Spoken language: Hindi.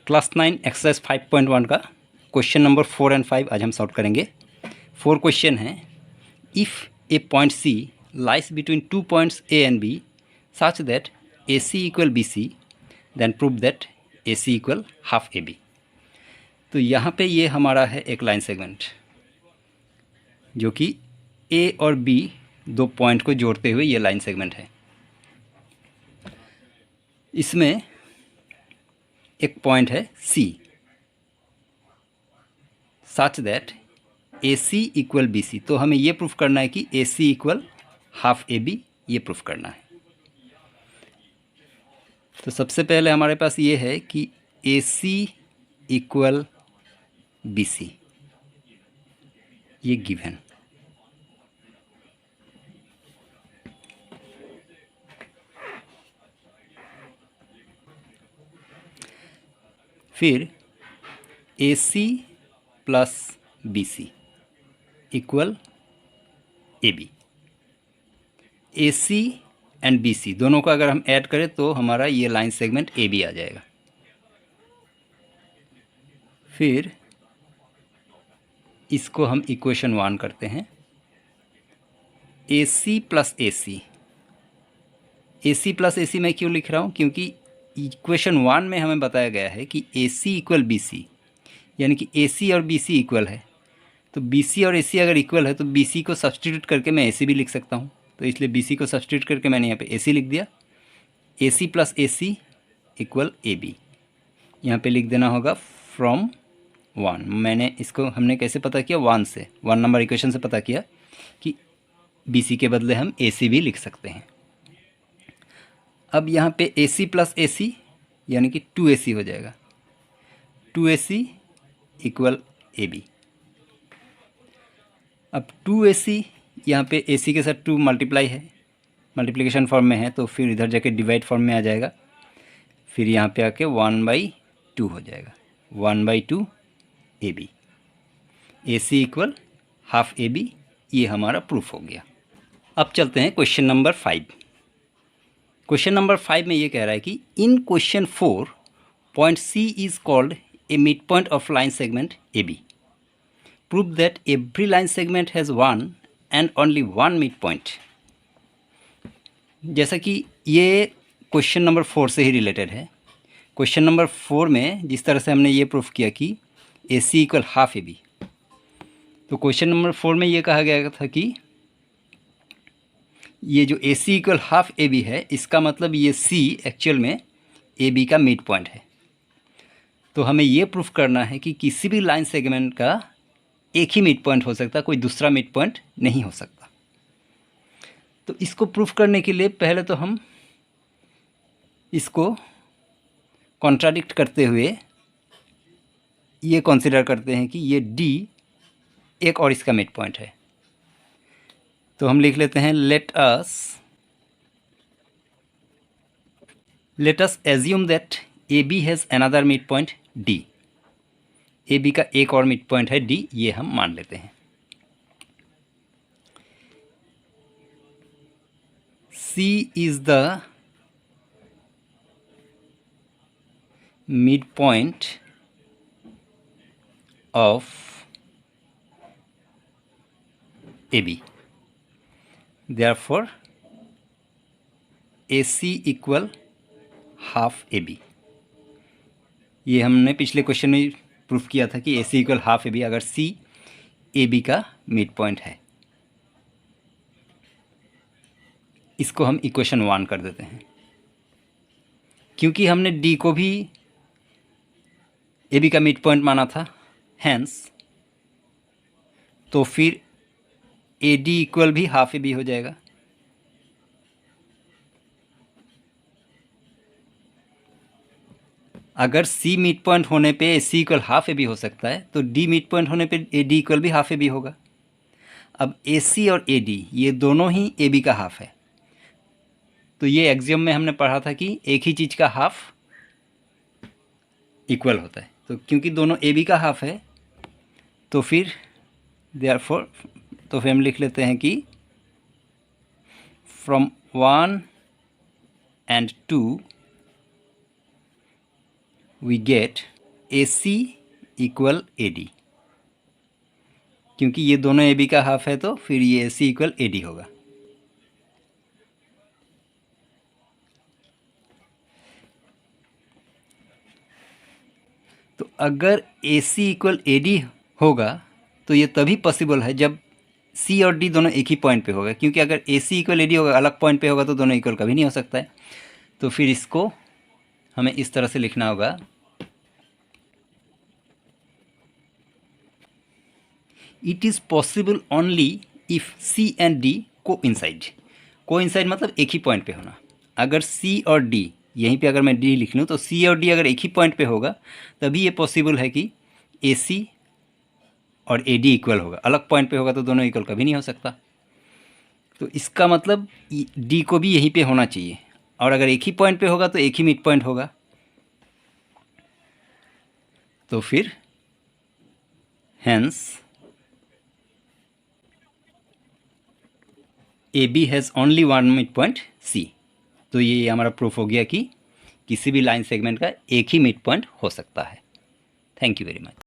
क्लास 9 एक्सरसाइज 5.1 का क्वेश्चन नंबर 4 एंड 5 आज हम सॉल्व करेंगे। 4 क्वेश्चन हैं। If a point C lies between 2 points A and B such that A C equal B C then prove that A C equal half A B. तो यहाँ पे ये हमारा है एक लाइन सेगमेंट जो कि ए और बी दो पॉइंट को जोड़ते हुए ये लाइन सेगमेंट है। इसमें एक पॉइंट है C such that A C equal B C. तो हमें ये प्रूफ करना है कि A C equal half A B, ये प्रूफ करना है। तो सबसे पहले हमारे पास ये है कि ए सी इक्वल बी सी, ये गिवन। फिर A C plus B C equal A B. A C and B C दोनों का अगर हम ऐड करें तो हमारा ये लाइन सेगमेंट ए बी आ जाएगा। फिर इसको हम इक्वेशन 1 करते हैं। ए C plus A C, A C plus A सी मैं क्यों लिख रहा हूँ? क्योंकि इक्वेशन 1 में हमें बताया गया है कि ए सी इक्वल बी सी, यानी कि ए सी और बी सी इक्वल है। तो बी सी और ए सी अगर इक्वल है तो बी सी को सब्सटीट्यूट करके मैं ए सी भी लिख सकता हूँ। तो इसलिए बी सी को सब्सटीट्यूट करके मैंने यहाँ पे ए सी लिख दिया। A C plus A C equal A B, यहाँ पे लिख देना होगा फ्रॉम 1। मैंने इसको हमने कैसे पता किया? 1 से, 1 नंबर इक्वेशन से पता किया कि बी सी के बदले हम ए सी भी लिख सकते हैं। अब यहाँ पे ए सी प्लस ए सी यानी कि 2AC हो जाएगा। 2AC equal A B. अब 2AC यहाँ पे AC के साथ 2 मल्टीप्लाई है, मल्टीप्लिकेशन फॉर्म में है, तो फिर इधर जाके डिवाइड फॉर्म में आ जाएगा। फिर यहाँ पे आके 1/2 हो जाएगा, 1/2 A B. AC equal half A B, ये हमारा प्रूफ हो गया। अब चलते हैं क्वेश्चन नंबर 5। क्वेश्चन नंबर 5 में ये कह रहा है कि in question 4 point C is called a mid point of line segment A B. Prove that every line segment has one and only one mid point. जैसा कि ये क्वेश्चन नंबर 4 से ही रिलेटेड है। क्वेश्चन नंबर 4 में जिस तरह से हमने ये प्रूफ किया कि A C equal half A B, तो क्वेश्चन नंबर 4 में ये कहा गया था कि ये जो ए C equal half A B है, इसका मतलब ये सी एक्चुअल में ए बी का मिड पॉइंट है। तो हमें ये प्रूफ करना है कि किसी भी लाइन सेगमेंट का एक ही मिड पॉइंट हो सकता है, कोई दूसरा मिड पॉइंट नहीं हो सकता। तो इसको प्रूफ करने के लिए पहले तो हम इसको कॉन्ट्राडिक्ट करते हुए ये कंसीडर करते हैं कि ये डी एक और इसका मिड पॉइंट है। तो हम लिख लेते हैं let us assume that A B has another mid point D. A B का एक और मिड पॉइंट है डी, ये हम मान लेते हैं। C is the mid point of A B, therefore AC equal half A B. ये हमने पिछले क्वेश्चन में प्रूफ किया था कि AC equal half A B अगर C ए बी का मिड पॉइंट है। इसको हम इक्वेशन 1 कर देते हैं। क्योंकि हमने D को भी ए बी का मिड पॉइंट माना था, हैंस तो फिर ए डी इक्वल भी हाफ ए बी हो जाएगा। अगर सी मिड पॉइंट होने पे ए C equal half A B हो सकता है, तो डी मिड पॉइंट होने पे ए डी इक्वल भी हाफ ए बी होगा। अब ए सी और ए डी ये दोनों ही ए बी का हाफ है। तो ये एक्सियम में हमने पढ़ा था कि एक ही चीज़ का हाफ इक्वल होता है। तो क्योंकि दोनों ए बी का हाफ है तो फिर देयरफॉर तो फिर हम लिख लेते हैं कि from 1 and 2 we get AC equal AD, क्योंकि ये दोनों AB का हाफ है तो फिर ये AC इक्वल AD होगा। तो अगर AC इक्वल AD होगा तो ये तभी पॉसिबल है जब C और D दोनों एक ही पॉइंट पे होगा, क्योंकि अगर AC इक्वल AD होगा अलग पॉइंट पे होगा तो दोनों इक्वल कभी नहीं हो सकता है। तो फिर इसको हमें इस तरह से लिखना होगा, it is possible only if C and D coincide मतलब एक ही पॉइंट पे होना। अगर C और D, यहीं पे अगर मैं D लिख लूँ तो C और D अगर एक ही पॉइंट पे होगा तभी ये पॉसिबल है कि AC और AD इक्वल होगा। अलग पॉइंट पे होगा तो दोनों इक्वल कभी नहीं हो सकता। तो इसका मतलब D को भी यहीं पे होना चाहिए, और अगर एक ही पॉइंट पे होगा तो एक ही मिड पॉइंट होगा। तो फिर hence AB has only one mid point C। तो ये हमारा प्रूफ हो गया कि किसी भी लाइन सेगमेंट का एक ही मिड पॉइंट हो सकता है। Thank you very much.